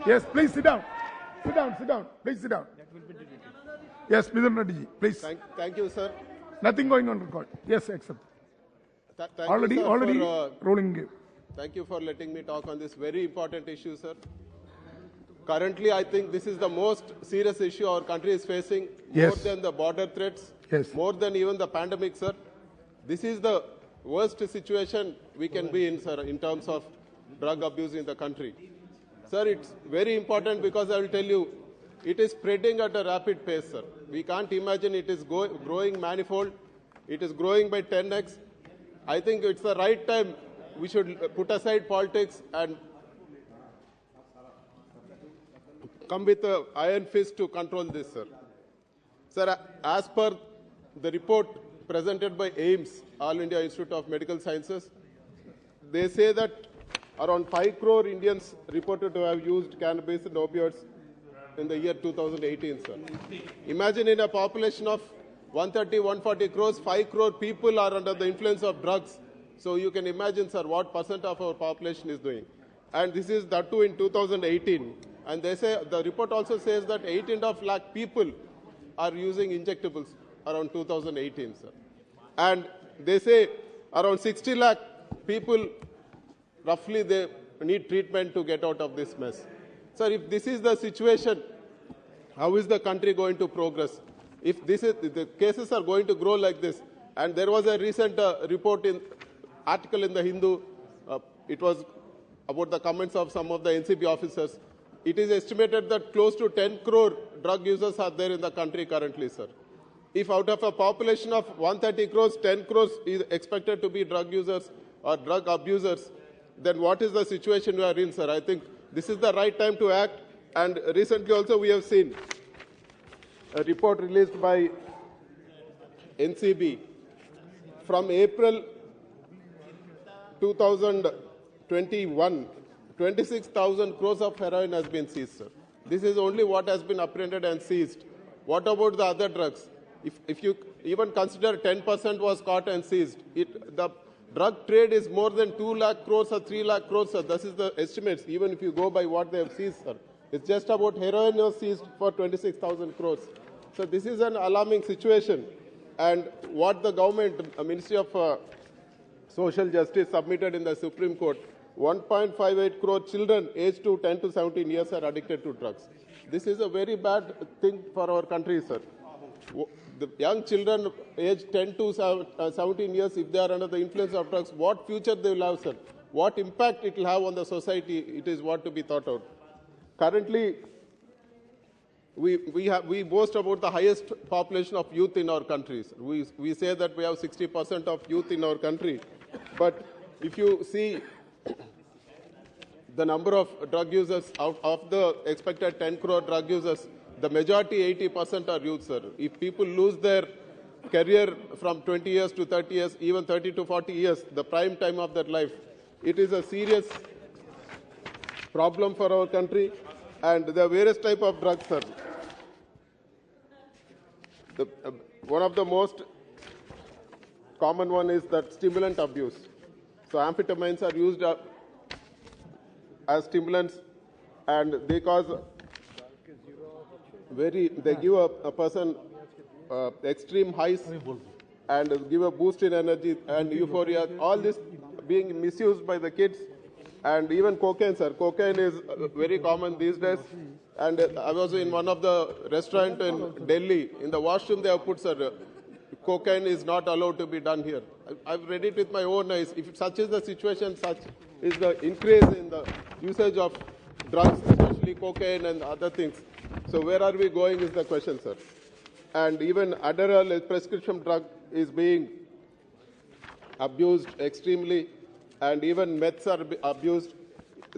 Yes, please sit down. Sit down, sit down. Please sit down. Yes, Midhun Reddy, please. Thank you, sir. Nothing going on record. Yes, accept. Thank Already you, sir, rolling. Thank you for letting me talk on this very important issue, sir. Currently, I think this is the most serious issue our country is facing, more than the border threats, more than even the pandemic, sir. This is the worst situation we can be in, sir, in terms of drug abuse in the country. Sir, it's very important because I will tell you, it is spreading at a rapid pace, sir. We can't imagine it is growing manifold. It is growing by 10x. I think it's the right time we should put aside politics and come with an iron fist to control this, sir. Sir, as per the report presented by AIIMS, All India Institute of Medical Sciences, they say that around 5 crore Indians reported to have used cannabis and opioids in the year 2018, sir. Imagine in a population of 130, 140 crores, 5 crore people are under the influence of drugs. So you can imagine, sir, what percent of our population is doing. And this is that too in 2018. And they say, the report also says that 18.5 lakh people are using injectables around 2018, sir. And they say around 60 lakh people, roughly they need treatment to get out of this mess. Sir, if this is the situation, how is the country going to progress? If the cases are going to grow like this, and there was a recent article in the Hindu, it was about the comments of some of the NCB officers. It is estimated that close to 10 crore drug users are there in the country currently, sir. If out of a population of 130 crores, 10 crores is expected to be drug users or drug abusers, then what is the situation we are in, sir? I think this is the right time to act. And recently also we have seen a report released by NCB from April 2021, 26,000 crores of heroin has been seized, sir. This is only what has been apprehended and seized. What about the other drugs? If you even consider 10% was caught and seized, the drug trade is more than 2 lakh crores or 3 lakh crores, sir. This is the estimates, even if you go by what they have seized, sir. It's just about heroin was seized for 26,000 crores. So this is an alarming situation. And what the government, Ministry of Social Justice submitted in the Supreme Court, 1.58 crore children aged to 10 to 17 years are addicted to drugs. This is a very bad thing for our country, sir. The young children aged 10 to 17 years, if they are under the influence of drugs, what future they will have, sir? What impact it will have on the society, it is what to be thought out. Currently, we boast about the highest population of youth in our country. We say that we have 60% of youth in our country. But if you see the number of drug users, of the expected 10 crore drug users, the majority, 80% are youth, sir. If people lose their career from 20 years to 30 years, even 30 to 40 years, the prime time of their life, it is a serious problem for our country. And there are various types of drugs, sir. One of the most common one is that stimulant abuse. So amphetamines are used as stimulants, and they cause they give a person extreme highs and give a boost in energy and euphoria. All this being misused by the kids. And even cocaine, sir. Cocaine is very common these days. And I was in one of the restaurants in Delhi. In the washroom, they have put, sir, cocaine is not allowed to be done here. I've read it with my own eyes. If such is the situation, such is the increase in the usage of drugs, especially cocaine and other things. So where are we going is the question, sir. And even Adderall, a prescription drug, is being abused extremely. And even meths are abused.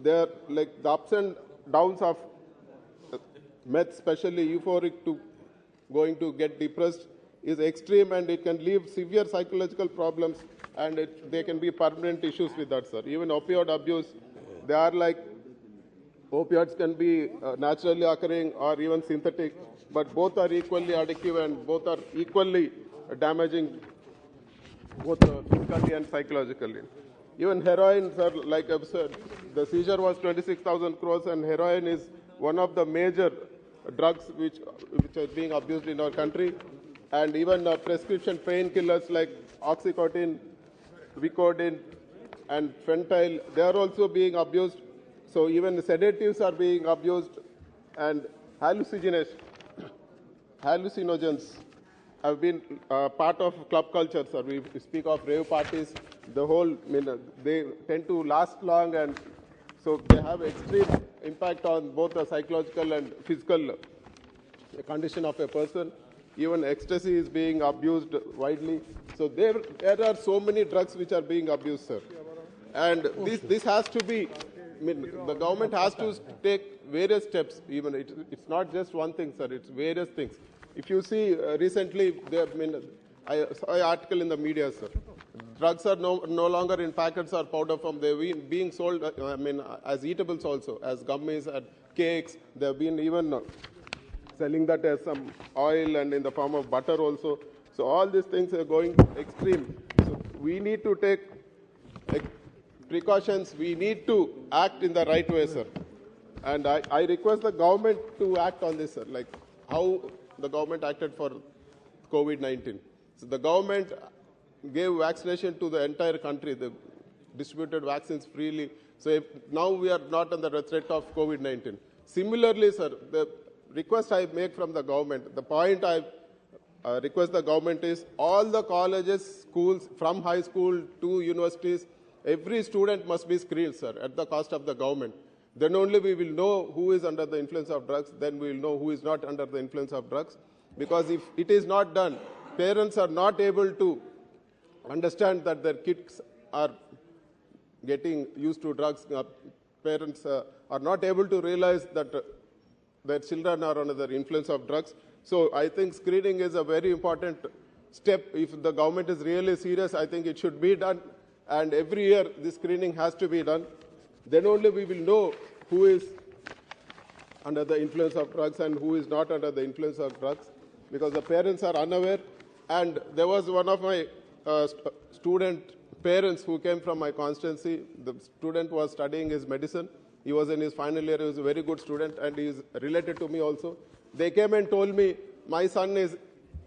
They're like the ups and downs of meth, especially euphoric to going to get depressed, is extreme, and it can leave severe psychological problems, and there can be permanent issues with that, sir. Even opioid abuse, they are like, opioids can be naturally occurring or even synthetic, but both are equally addictive and both are equally damaging, both physically and psychologically. Even heroin, sir, like I've said, the seizure was 26,000 crores and heroin is one of the major drugs which are being abused in our country. And even prescription painkillers like oxycontin, Vicodin, and fentanyl, they are also being abused. So even sedatives are being abused, and hallucinogens have been part of club culture, sir. We speak of rave parties. The whole, they tend to last long, and so they have extreme impact on both the psychological and physical condition of a person. Even ecstasy is being abused widely. So there are so many drugs which are being abused, sir. And this has to be, the government has to take various steps. Even it's not just one thing, sir. It's various things. If you see recently, I saw an article in the media, sir. Drugs are no longer in packets or powder form. They're being sold, as eatables also, as gummies and cakes. They've been even selling that as some oil and in the form of butter also. So all these things are going extreme. So we need to take precautions. We need to act in the right way, sir. And I request the government to act on this, sir, like how the government acted for COVID-19. So the government gave vaccination to the entire country. They distributed vaccines freely. So now we are not under the threat of COVID-19. Similarly, sir, the request I make from the government, the point I request the government is all the colleges, schools, from high school to universities, every student must be screened, sir, at the cost of the government. Then only we will know who is under the influence of drugs. Then we will know who is not under the influence of drugs. Because if it is not done, parents are not able to understand that their kids are getting used to drugs. Parents are not able to realize that their children are under the influence of drugs. So I think screening is a very important step. If the government is really serious, I think it should be done. And every year this screening has to be done. Then only we will know who is under the influence of drugs and who is not under the influence of drugs, because the parents are unaware. And there was one of my student parents who came from my constituency. The student was studying his medicine. He was in his final year. He was a very good student, and he is related to me also. They came and told me, my son is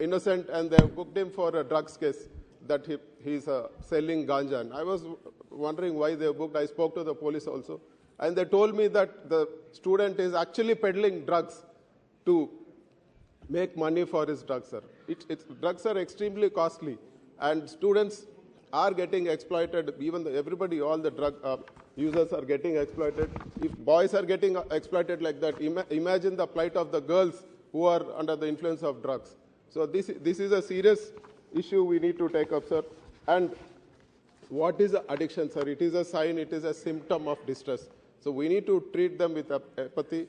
innocent, and they booked him for a drugs case, that he's selling ganja. And I was wondering why they booked. I spoke to the police also. And they told me that the student is actually peddling drugs to make money for his drugs, sir. Drugs are extremely costly, and students are getting exploited. Even everybody, all the drug users are getting exploited. If boys are getting exploited like that, imagine the plight of the girls who are under the influence of drugs. So this is a serious issue we need to take up, sir. And what is addiction, sir? It is a sign, it is a symptom of distress. So we need to treat them with empathy.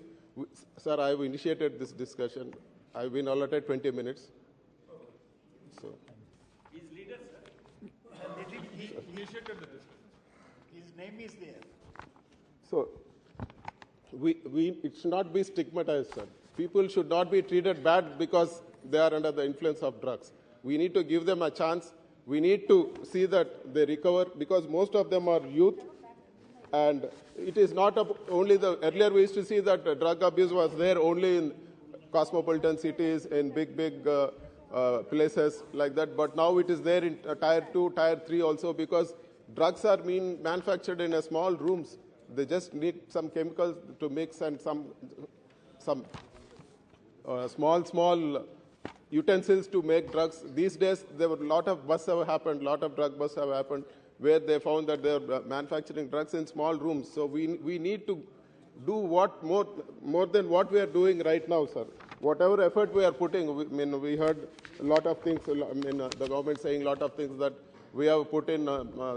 Sir, I have initiated this discussion. I have been allotted 20 minutes. So. His leader, sir. He initiated the discussion. His name is there. So, it should not be stigmatized, sir. People should not be treated bad because they are under the influence of drugs. We need to give them a chance. We need to see that they recover, because most of them are youth. And it is not only earlier we used to see that drug abuse was there only in cosmopolitan cities, in big places like that. But now it is there in tier 2, tier 3 also, because drugs are being manufactured in small rooms. They just need some chemicals to mix and some small utensils to make drugs. These days, there were a lot of busts have happened, lot of drug busts have happened, where they found that they're manufacturing drugs in small rooms. So we need to do what more than what we are doing right now, sir. Whatever effort we are putting, we heard a lot of things. The government saying a lot of things that we have put in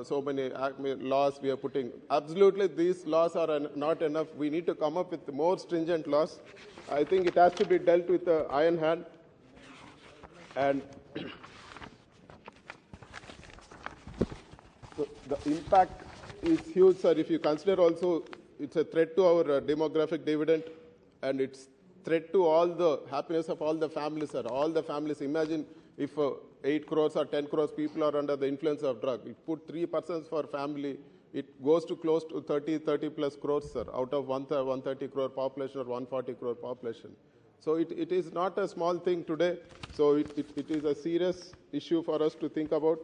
so many laws. We are putting absolutely these laws are not enough. We need to come up with more stringent laws. I think it has to be dealt with an iron hand. And so the impact is huge, sir. If you consider also, it's a threat to our demographic dividend, and it's threat to all the happiness of all the families, sir. All the families. Imagine if 8 crores or 10 crores people are under the influence of drug. You put 3 persons for family, it goes to close to 30 plus crores, sir, out of 130 crore population or 140 crore population. So it is not a small thing today. So it is a serious issue for us to think about.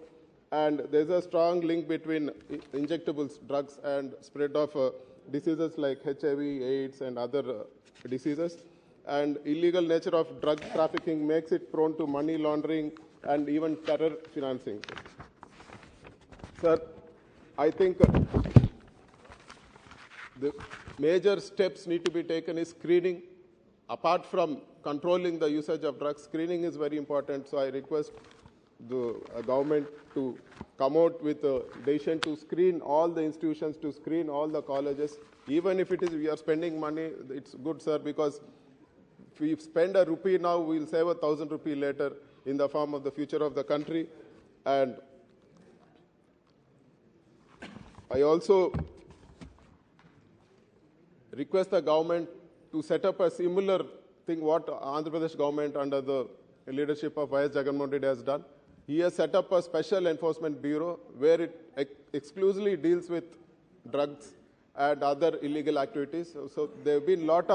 And there's a strong link between injectables, drugs, and spread of diseases like HIV, AIDS, and other diseases. And illegal nature of drug trafficking makes it prone to money laundering and even terror financing. Sir, I think the major steps need to be taken is screening. Apart from controlling the usage of drugs, screening is very important. So I request the government to come out with a decision to screen all the institutions, to screen all the colleges. Even if it is we are spending money, it's good, sir, because if we spend a rupee now, we'll save 1,000 rupees later in the form of the future of the country. And I also request the government to set up a similar thing what Andhra Pradesh government under the leadership of Y.S. Jagannath Reddy has done. He has set up a special enforcement bureau where it exclusively deals with drugs and other illegal activities. So there have been a lot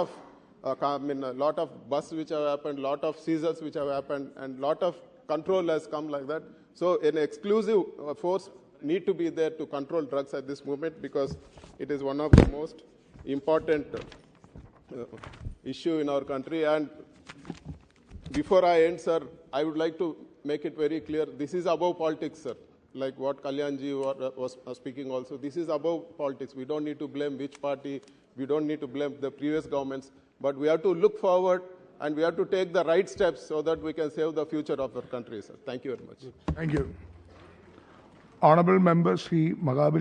of busts which have happened, lot of seizures which have happened, and lot of control has come like that. So an exclusive force need to be there to control drugs at this moment because it is one of the most important issue in our country. And before I end, sir, I would like to make it very clear, this is above politics, sir. Like what Kalyanji was speaking also, this is above politics. We don't need to blame which party, we don't need to blame the previous governments, but we have to look forward and we have to take the right steps so that we can save the future of our country, sir. Thank you very much. Thank you. Honorable Member Sri Magabali